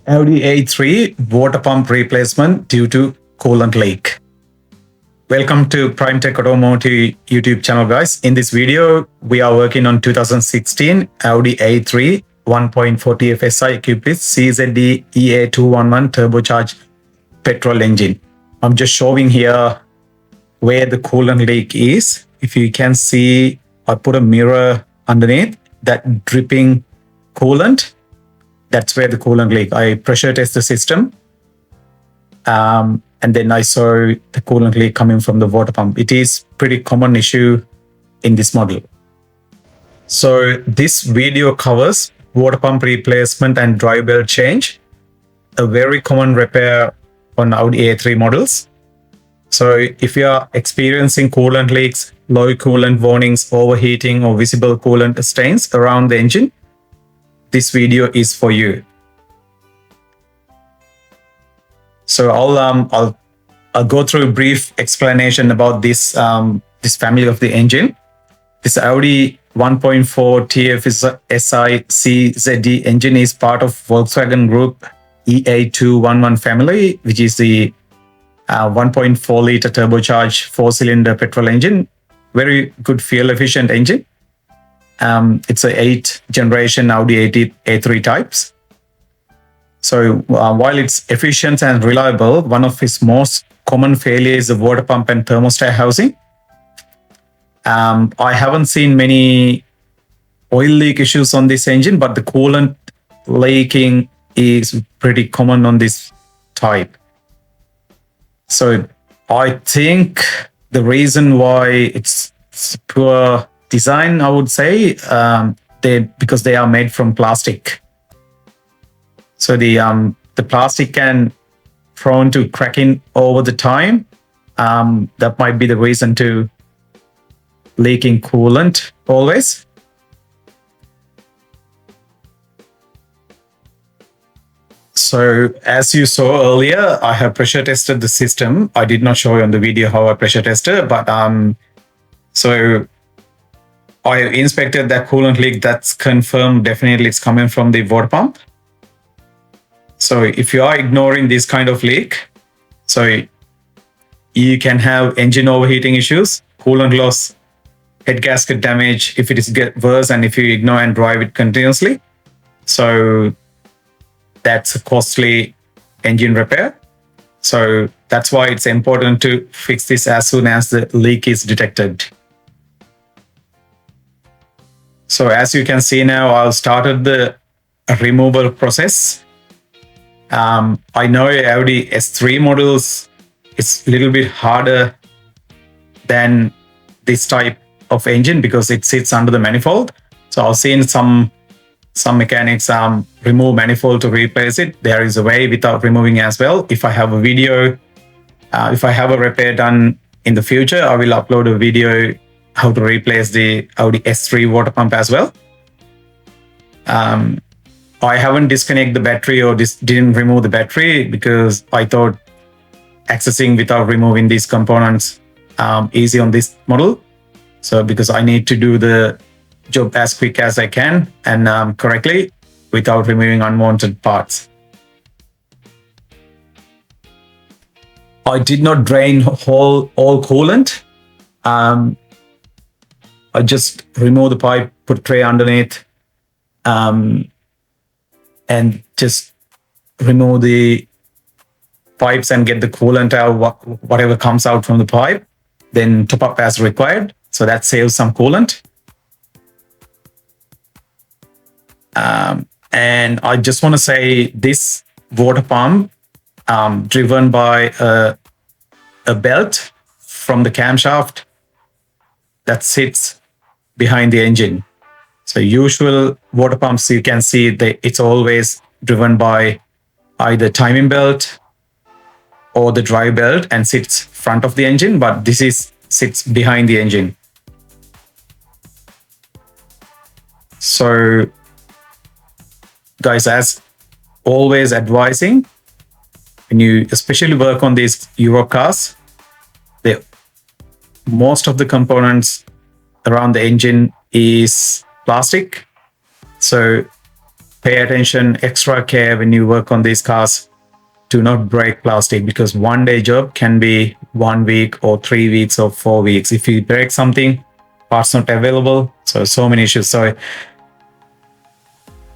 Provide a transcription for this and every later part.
Audi A3 water pump replacement due to coolant leak. Welcome to Prime Tech Automotive YouTube channel, guys. In this video, we are working on 2016 Audi A3 1.4 TFSI equipped with CZD EA211 turbocharged petrol engine. I'm just showing here where the coolant leak is. If you can see, I put a mirror underneath that dripping coolant. That's where the coolant leak. I pressure test the system. And then I saw the coolant leak coming from the water pump. It is pretty common issue in this model. So this video covers water pump replacement and drive belt change, a very common repair on Audi A3 models. So if you are experiencing coolant leaks, low coolant warnings, overheating, or visible coolant stains around the engine, this video is for you. So I'll go through a brief explanation about this family of the engine. This Audi 1.4 TFSI CZD engine is part of Volkswagen Group EA211 family, which is the 1.4 liter turbocharged 4-cylinder petrol engine. Very good fuel efficient engine. It's a 8th generation Audi A3 types. So while it's efficient and reliable, one of its most common failures is the water pump and thermostat housing. I haven't seen many oil leak issues on this engine, but the coolant leaking is pretty common on this type. So I think the reason why it's poor design, I would say, because they are made from plastic. So the plastic can prone to cracking over the time. That might be the reason to leaking coolant always. So as you saw earlier, I have pressure tested the system. I did not show you on the video how I pressure tested, but so I inspected that coolant leak. That's confirmed. Definitely it's coming from the water pump. So if you are ignoring this kind of leak, so you can have engine overheating issues, coolant loss, head gasket damage if it is get worse and if you ignore and drive it continuously. So that's a costly engine repair. So that's why it's important to fix this as soon as the leak is detected. So as you can see now, I've started the removal process. I know Audi S3 models, it's a little bit harder than this type of engine because it sits under the manifold. So I've seen some mechanics remove manifold to replace it. There is a way without removing as well. If I have a video, if I have a repair done in the future, I will upload a video how to replace the Audi S3 water pump as well. I haven't disconnected the battery or didn't remove the battery because I thought accessing without removing these components easy on this model. So because I need to do the job as quick as I can and correctly without removing unwanted parts. I did not drain all coolant. I just remove the pipe, put tray underneath, and just remove the pipes and get the coolant out, whatever comes out from the pipe, then top up as required. So that saves some coolant. And I just want to say this water pump driven by a belt from the camshaft that sits behind the engine. So usual water pumps, you can see it's always driven by either timing belt or the drive belt and sits front of the engine, but this sits behind the engine. So guys, as always advising, when you especially work on these Euro cars, most of the components around the engine is plastic. So pay attention, extra care when you work on these cars. Do not break plastic, because one day job can be 1 week or 3 weeks or 4 weeks. If you break something, parts not available, so many issues. So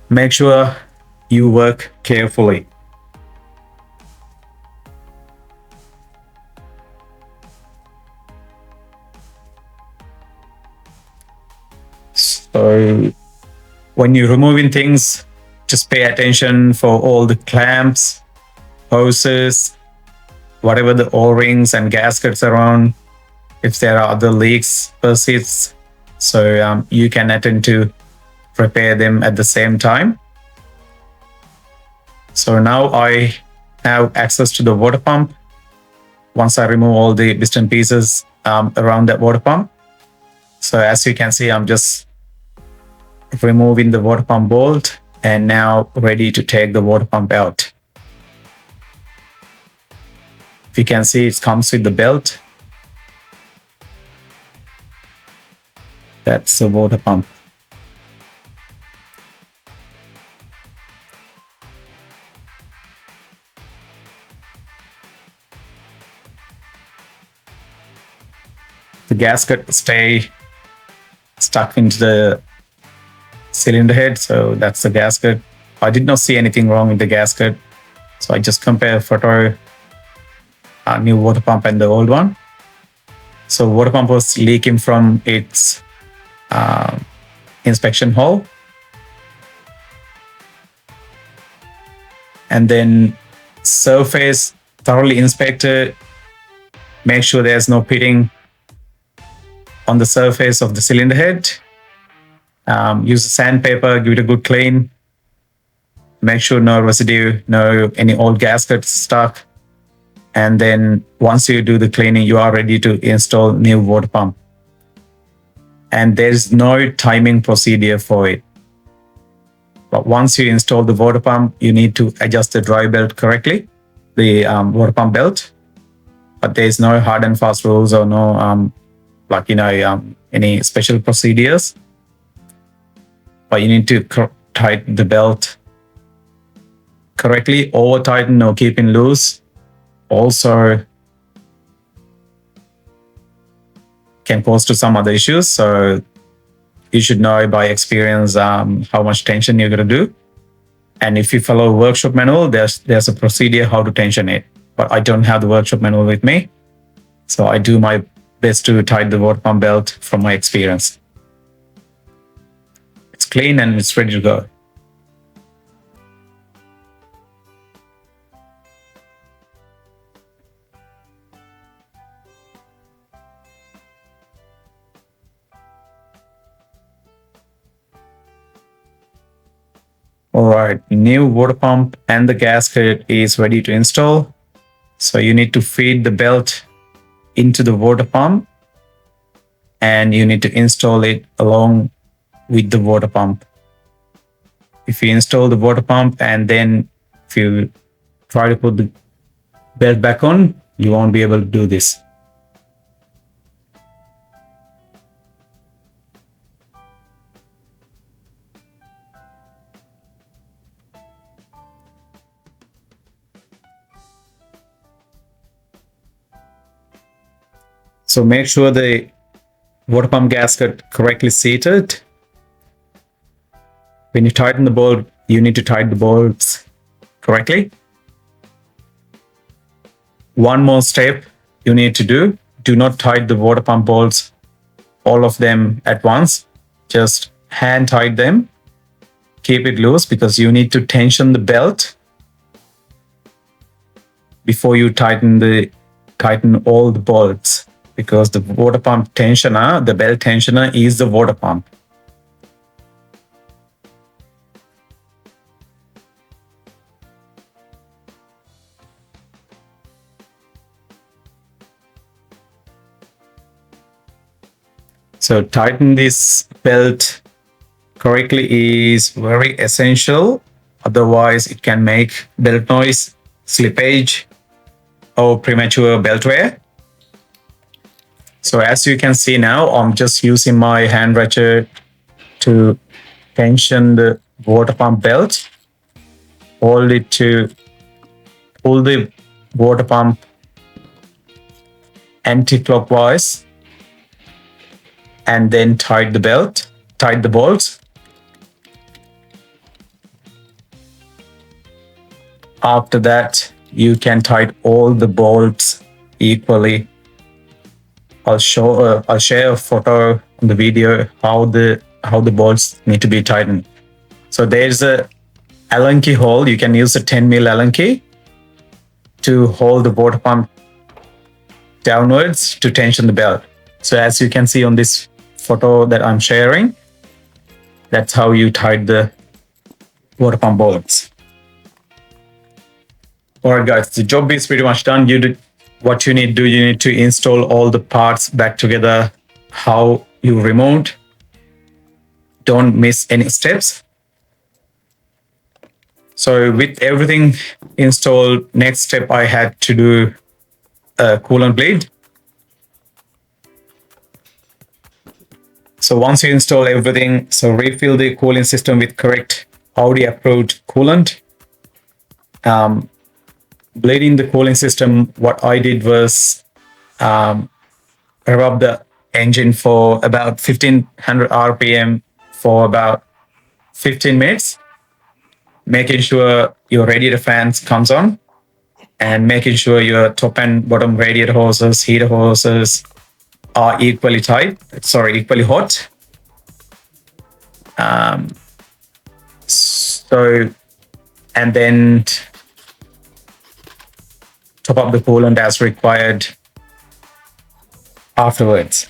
make sure you work carefully. So when you're removing things, just pay attention for all the clamps, hoses, whatever the O-rings and gaskets around, if there are other leaks persists, so you can attend to repair them at the same time. So now I have access to the water pump. Once I remove all the piston pieces around that water pump, so as you can see, I'm just removing the water pump bolt and now ready to take the water pump out. If you can see, it comes with the belt. That's the water pump. The gasket stay stuck into the cylinder head, so that's the gasket. I did not see anything wrong with the gasket, so I just compare photo new water pump and the old one. So water pump was leaking from its inspection hole, and then surface thoroughly inspected. Make sure there's no pitting on the surface of the cylinder head. Use a sandpaper, give it a good clean. Make sure no residue, no any old gaskets stuck. And then once you do the cleaning, you are ready to install new water pump. And there's no timing procedure for it. But once you install the water pump, you need to adjust the dry belt correctly, the water pump belt. But there's no hard and fast rules or no any special procedures. But you need to tighten the belt correctly. Over tighten or keeping loose also can cause to some other issues. So you should know by experience how much tension you're going to do. And if you follow a workshop manual, there's a procedure how to tension it. But I don't have the workshop manual with me, so I do my best to tighten the water pump belt from my experience. It's clean and it's ready to go. All right, new water pump and the gasket is ready to install. So you need to feed the belt into the water pump and you need to install it along with the water pump. If you install the water pump and then if you try to put the belt back on, you won't be able to do this. So make sure the water pump gasket correctly seated. When you tighten the bolt, you need to tighten the bolts correctly. One more step you need to do. Do not tighten the water pump bolts, all of them at once. Just hand tighten them. Keep it loose because you need to tension the belt before you tighten all the bolts. Because the water pump tensioner, the belt tensioner is the water pump. So tighten this belt correctly is very essential. Otherwise, it can make belt noise, slippage, or premature belt wear. So as you can see now, I'm just using my hand ratchet to tension the water pump belt, hold it to pull the water pump anti-clockwise, and then tighten the bolts. After that, you can tighten all the bolts equally. I'll share a photo in the video how the bolts need to be tightened. So there's a Allen key hole. You can use a 10mm Allen key to hold the water pump downwards to tension the belt. So as you can see on this photo that I'm sharing, that's how you tighten the water pump bolts. Alright guys, the job is pretty much done. What you need to do, you need to install all the parts back together how you removed. Don't miss any steps. So with everything installed, next step I had to do a coolant bleed. So once you install everything, so refill the cooling system with correct Audi approved coolant. Bleeding the cooling system, what I did was rev up the engine for about 1500 RPM for about 15 minutes, making sure your radiator fans comes on and making sure your top and bottom radiator hoses, heater hoses are equally hot. And then top up the coolant as required afterwards.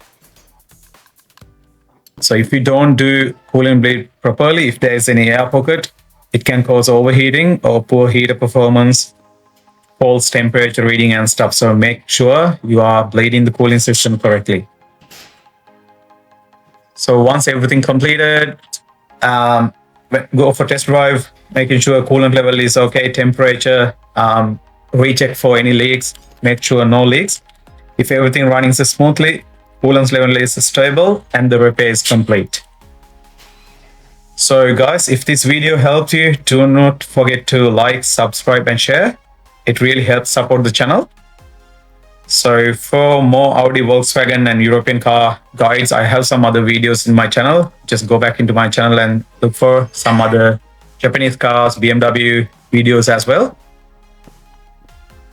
So if you don't do coolant bleed properly, if there's any air pocket, it can cause overheating or poor heater performance, false temperature reading and stuff. So make sure you are bleeding the cooling system correctly. So once everything completed, go for test drive, making sure coolant level is okay, temperature, recheck for any leaks, make sure no leaks. If everything running smoothly, coolant level is stable and the repair is complete. So guys, if this video helped you, do not forget to like, subscribe and share. It really helps support the channel. So for more Audi, Volkswagen and European car guides, I have some other videos in my channel. Just go back into my channel and look for some other Japanese cars, BMW videos as well.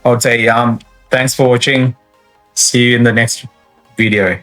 I would say thanks for watching. See you in the next video.